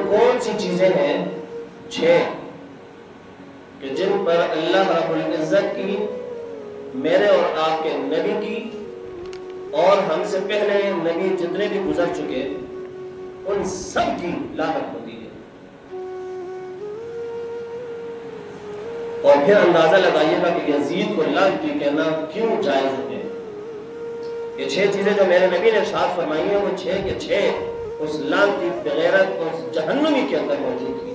کون سی چیزیں ہیں؟ 6 کہ جن پر اللہ رب العزت کی، میرے اور آپ کے نبی کی، اور ہم سے پہلے نبی جتنے بھی گزر چکے ان سب کی لعنت ہوتی ہے۔ اور پھر اندازہ لگائیے گا کہ یزید کو لعنت کہنا کیوں جائز ہے۔ یہ 6 چیزیں جو میرے نبی نے ارشاد فرمائی ہیں، وہ 6 کے 6 اس لعنتی بغیرت اس جہنمی کے اندر موجود تھی۔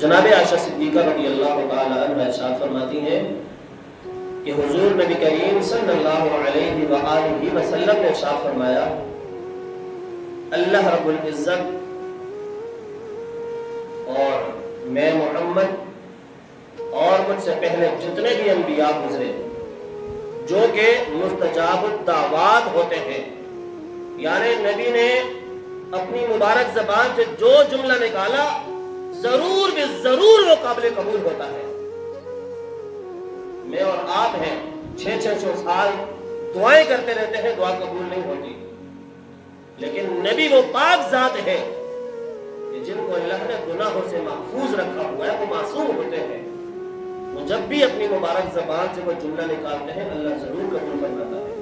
جناب عائشہ صدیقہ رضی اللہ تعالی عنہ ارشاد فرماتی ہیں کہ حضور نبی کریم صلی اللہ علیہ وآلہ وسلم نے ارشاد فرمایا، اللہ رب العزت اور میں محمد اور مجھ سے پہلے جتنے بھی انبیاء گزرے جو کہ مستجاب الدعوات ہوتے ہیں، یعنی نبی نے اپنی مبارک زبان سے جو جملہ نکالا ضرور بے ضرور وہ قابل قبول ہوتا ہے۔ میں اور آپ ہیں 600 سال دعائیں کرتے رہتے ہیں، دعا قبول نہیں ہوتی، لیکن نبی وہ پاک ذات ہے کہ جن کو اللہ نے گناہوں سے محفوظ رکھا ہوا ہے، وہ معصوم ہوتے ہیں، وہ جب بھی اپنی مبارک زبان سے وہ جملہ نکالتے ہیں اللہ ضرور قبول فرماتا ہے۔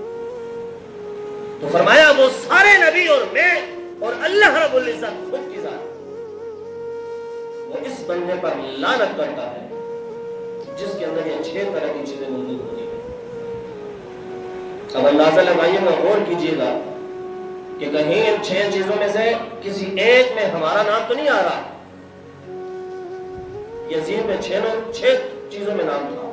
تو فرمایا وہ سارے نبی اور میں اور اللہ رب العزت خود کی ذات وہ اس بندے پر لعنت کرتا ہے جس کے اندر یہ 6 طرح کی چیزیں موجود ہوتی ہیں۔ اب اندازہ لگائیے گا، غور کیجیے گا کہ کہیں ان 6 چیزوں میں سے کسی ایک میں ہمارا نام تو نہیں آ رہا۔ یزید میں 6 چیزوں میں نام تھا۔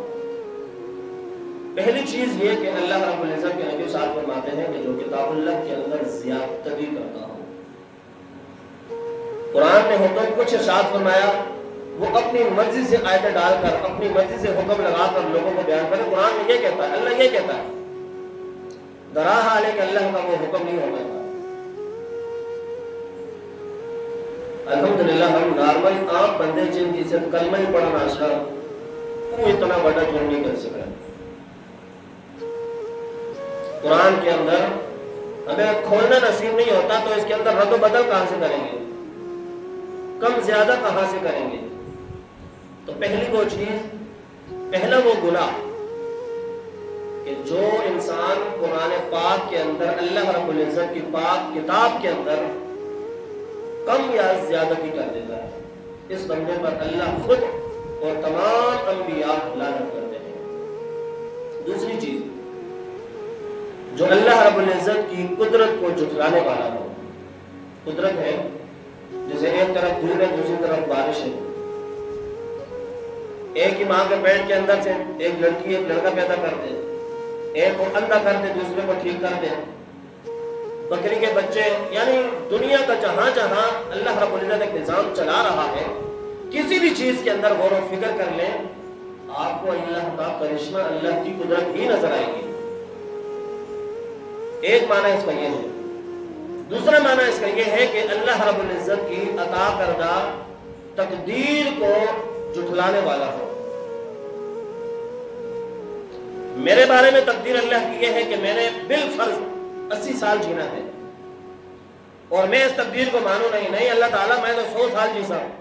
پہلی چیز یہ کہ اللہ رب العزت کے نبی صاحب فرماتے ہیں کہ جو کتاب اللہ کے اندر زیادتی کرتا ہو۔ قرآن نے حکم کچھ ارشاد فرمایا، وہ اپنی مرضی سے آیتیں ڈال کر اپنی مرضی سے حکم لگا کر لوگوں کو بیان کرے۔ قرآن میں یہ کہتا ہے، اللہ یہ کہتا ہے، دراہ علیہ کہ اللہ کا وہ حکم نہیں ہوتا تھا۔ الحمدللہ ہم نارمل عام بندے جن کی صرف کلمہ ہی پڑھنا آشکار، وہ اتنا بڑا جرم نہیں کر سکتا۔ قرآن کے اندر ہمیں کھولنا نصیب نہیں ہوتا تو اس کے اندر رد و بدل کہاں سے کریں گے، کم زیادہ کہاں سے کریں گے؟ تو پہلی وہ چیز، پہلا وہ گناہ کہ جو انسان قرآن پاک کے اندر اللہ رب العزت کی پاک کتاب کے اندر کم یا زیادتی کر دیتا ہے، اس بندے پر اللہ خود اور تمام انبیاء لعنت کرتے ہیں۔ دوسری چیز، جو اللہ رب العزت کی قدرت کو جھٹلانے والا ہو۔ قدرت ہے جیسے ایک طرف دھوپ ہے دوسری طرف بارش ہے، ایک ہی ماں کے پیٹ کے اندر سے ایک لڑکی ایک لڑکا پیدا کر دے، ایک کو اندھا کر دے دوسرے کو ٹھیک کر دے، بکری کے بچے، یعنی دنیا کا جہاں جہاں اللہ رب العزت ایک نظام چلا رہا ہے، کسی بھی چیز کے اندر غور و فکر کر لیں آپ کو اللہ کا کرشمہ، اللہ کی قدرت ہی نظر آئے گی۔ ایک معنی اس کا یہ ہے۔ دوسرا معنی اس کا یہ ہے کہ اللہ رب العزت کی عطا کردہ تقدیر کو جھٹلانے والا ہو۔ میرے بارے میں تقدیر اللہ کی یہ ہے کہ میں نے بالفرض 80 سال جینا ہے اور میں اس تقدیر کو مانوں نہیں، اللہ تعالیٰ میں تو 100 سال جی سکتا ہوں۔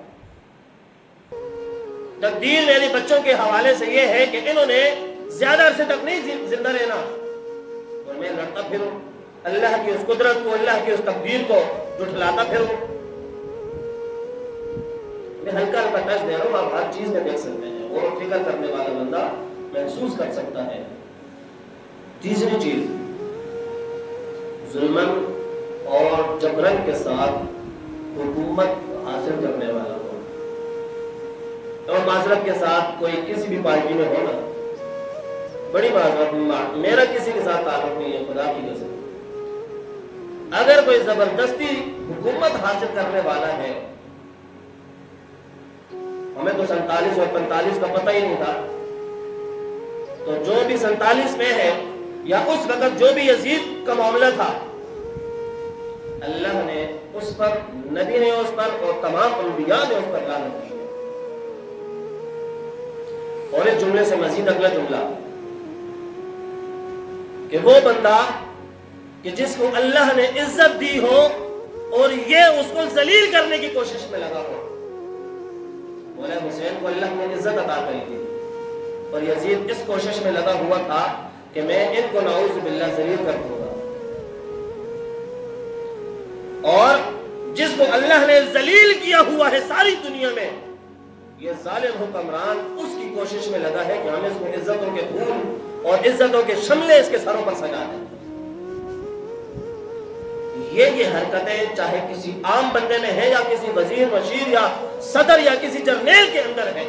تقدیر میرے بچوں کے حوالے سے یہ ہے کہ انہوں نے زیادہ عرصے تک نہیں زندہ رہنا اور میں لڑتا پھروں، اللہ کی اس قدرت کو، اللہ کی اس تقدیر کو جھٹلاتا پھروں۔ میں ہلکا ہلکا ٹچ دے رہا ہوں، آپ ہر چیز میں دیکھ سکتے ہیں، اور فکر کرنے والا بندہ محسوس کر سکتا ہے۔ تیسری چیز، ظلمن اور جبرن کے ساتھ حکومت حاصل کرنے والا ہو، اور معذرت کے ساتھ کوئی کسی بھی پارٹی میں ہونا، بڑی معذرت، میرا کسی کے ساتھ تعلق نہیں ہے، خدا کی قسم، اگر کوئی زبردستی حکومت حاصل کرنے والا ہے، ہمیں تو 47 اور 45 کا پتہ ہی نہیں تھا، تو جو بھی 47 میں ہے یا اس وقت جو بھی یزید کا معاملہ تھا، اللہ نے اس پر، نبی نے اس پر اور تمام انبیاء نے اس پر لعنت کی ہے۔ اور اس جملے سے مزید اگلا جملہ کہ وہ بندہ کہ جس کو اللہ نے عزت دی ہو اور یہ اس کو ذلیل کرنے کی کوشش میں لگا ہو. مولا حسین کو اللہ نے عزت عطا کری تھی اور یزید اس کوشش میں لگا ہوا تھا کہ میں ان کو نعوذ باللہ ذلیل کر دوں گا. اور جس کو اللہ نے ذلیل کیا ہوا ہے ساری دنیا میں، یہ ظالم حکمران اس کی کوشش میں لگا ہے کہ ہم اس کو عزتوں کے پھول اور عزتوں کے شملے اس کے سروں پر سجا دیں. یہ حرکتیں چاہے کسی عام بندے میں ہیں یا کسی وزیر وزیر یا صدر یا کسی جرنیل کے اندر ہے،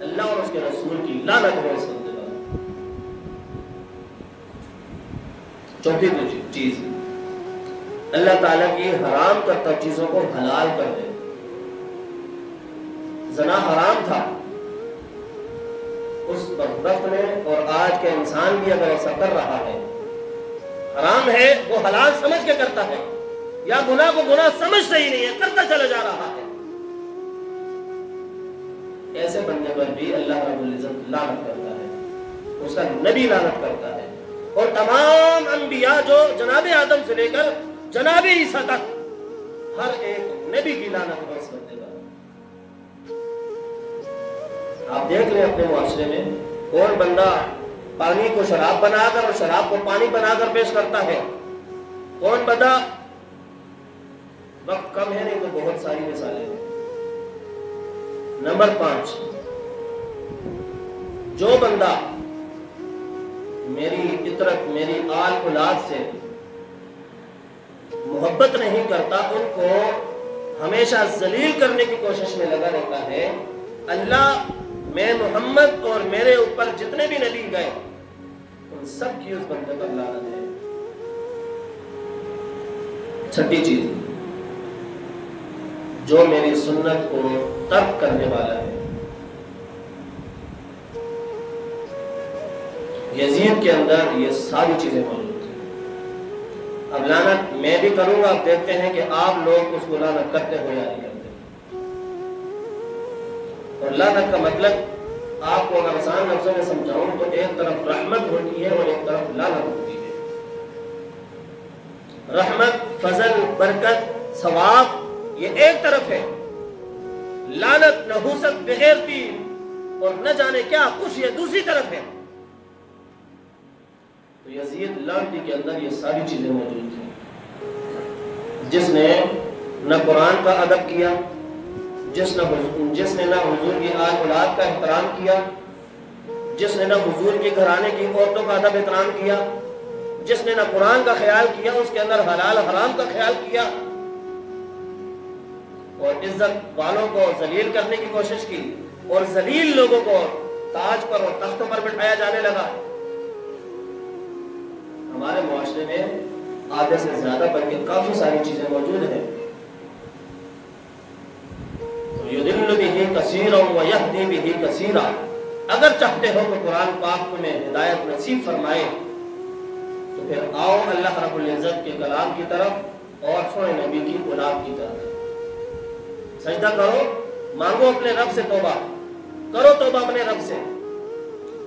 اللہ اور اس کے رسول کی لعنت ہو اس بندے پر. چوتھی چیز، اللہ تعالیٰ کی حرام کرتا چیزوں کو حلال کر دے. زنا حرام تھا اس وقت میں، اور آج کا انسان بھی اگر ایسا کر رہا ہے، حرام ہے وہ حلال سمجھ کے کرتا ہے، یا گناہ کو گناہ سمجھتا ہی نہیں ہے، کرتا چلا جا رہا ہے، ایسے بندے پر بھی اللہ رب العزت لعنت کرتا ہے، اس کا نبی لعنت کرتا ہے. اور تمام انبیاء جو جناب آدم سے لے کر جناب عیسیٰ تک ہر ایک نبی کی لعنت ہے اس بندے پر. آپ دیکھ لیں اپنے معاشرے میں کون بندہ پانی کو شراب بنا کر اور شراب کو پانی بنا کر پیش کرتا ہے. کون بندہ، وقت کم ہے نہیں تو بہت ساری مثالیں ہیں. نمبر 5، جو بندہ میری عطرت میری آل اولاد سے محبت نہیں کرتا، ان کو ہمیشہ ذلیل کرنے کی کوشش میں لگا رہتا ہے، اللہ میں محمد اور میرے اوپر جتنے بھی نبی گئے ان سب کی اس بندے پر لعنت ہے. چھٹی چیز، جو میری سنت کو ترک کرنے والا ہے. یزید کے اندر یہ ساری چیزیں موجود ہیں. اب لعنت میں بھی کروں گا، آپ دیکھتے ہیں کہ آپ لوگ اس کو لعنت کرتے ہو یا نہیں کرتے. اور لعنت کا مطلب آپ کو اگر آسان لفظوں میں سمجھاؤں تو ایک طرف رحمت ہوتی ہے اور ایک طرف لعنت ہوتی ہے. رحمت، فضل، برکت، ثواب یہ ایک طرف ہے، لعنت، نحوست، بغیرتی اور نہ جانے کیا کچھ یہ دوسری طرف ہے. تو یزید لعنتی کے اندر یہ ساری چیزیں موجود ہیں. جس نے نہ قرآن کا ادب کیا، جس نے نہ حضور کی آل اولاد کا احترام کیا، جس نے نہ حضور کی گھرانے کی عورتوں کا ادب احترام کیا، جس نے نہ قرآن کا خیال کیا، اس کے اندر حلال حرام کا خیال کیا، اور عزت والوں کو ذلیل کرنے کی کوشش کی، اور ذلیل لوگوں کو تاج پر اور تختوں پر بٹھایا جانے لگا. ہمارے معاشرے میں آدھے سے زیادہ بلکہ کافی ساری چیزیں موجود ہیں. یُضِلُّ بِهِ كَثِيرًا وَيَهْدِي بِهِ كَثِيرًا. اگر چاہتے ہو کہ قرآن پاک تمہیں ہدایت نصیب فرمائے تو پھر آؤ اللہ رب العزت کے کلام کی طرف اور سونے نبی کی اولاد کی طرف. سجدہ کرو، مانگو اپنے رب سے توبہ، کرو توبہ اپنے رب سے.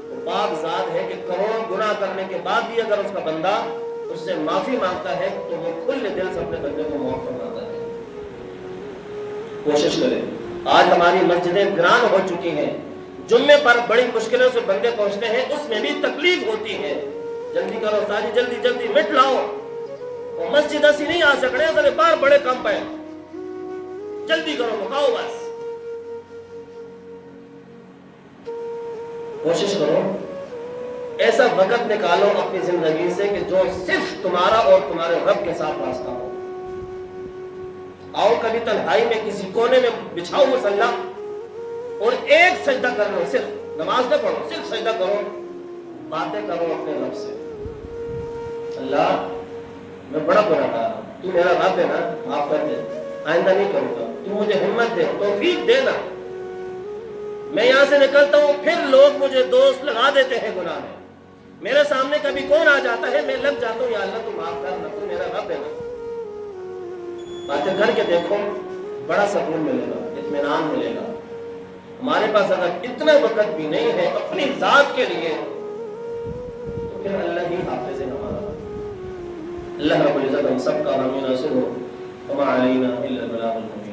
وہ پاک ذات ہے کہ کروڑوں گناہ کرنے کے بعد بھی اگر اس کا بندہ اس سے معافی مانگتا ہے تو وہ کھلے دل سے اپنے بندے کو معاف فرماتا ہے. کوشش کریں. آج ہماری مسجدیں ویران ہو چکی ہیں، جمعے پر بڑی مشکلوں سے بندے پہنچتے ہیں، اس میں بھی تکلیف ہوتی ہے. جلدی کرو ساری، جلدی جلدی مٹ لاؤ. اور مسجد ایسی نہیں آ سکتے، اگر بار بڑے کام پہ جلدی کرو مکاؤ بس. کوشش کرو ایسا وقت نکالو اپنی زندگی سے کہ جو صرف تمہارا اور تمہارے رب کے ساتھ واسطہ ہو. آؤ کبھی تنہائی میں کسی کونے میں بچھاؤ مصلی اور ایک سجدہ کر لو. صرف نماز نہ پڑھو، صرف سجدہ کرو، باتیں کرو اپنے رب سے. اللہ میں بڑا گناہ کر رہا ہوں، تو میرا رب ہے نا، معاف کر دے، آئندہ نہیں کروں گا، تو مجھے ہمت دے، توفیق دے نا. میں یہاں سے نکلتا ہوں پھر لوگ مجھے دوست لگا دیتے ہیں گناہ میں. میرے سامنے کبھی کون آ جاتا ہے، میں لگ جاتا ہوں یا اللہ تو معاف کر نا، تو میرا رب ہے نا. باتیں کر کے دیکھو، بڑا سکون ملے گا، اطمینان ملے گا. ہمارے پاس اگر اتنا وقت بھی نہیں ہے اپنی ذات کے لیے تو پھر اللہ ہی حافظ ہمارا اللہ رب العزت ہم سب کا حامی ناصر ہو وما علینا الا البلاغ المبین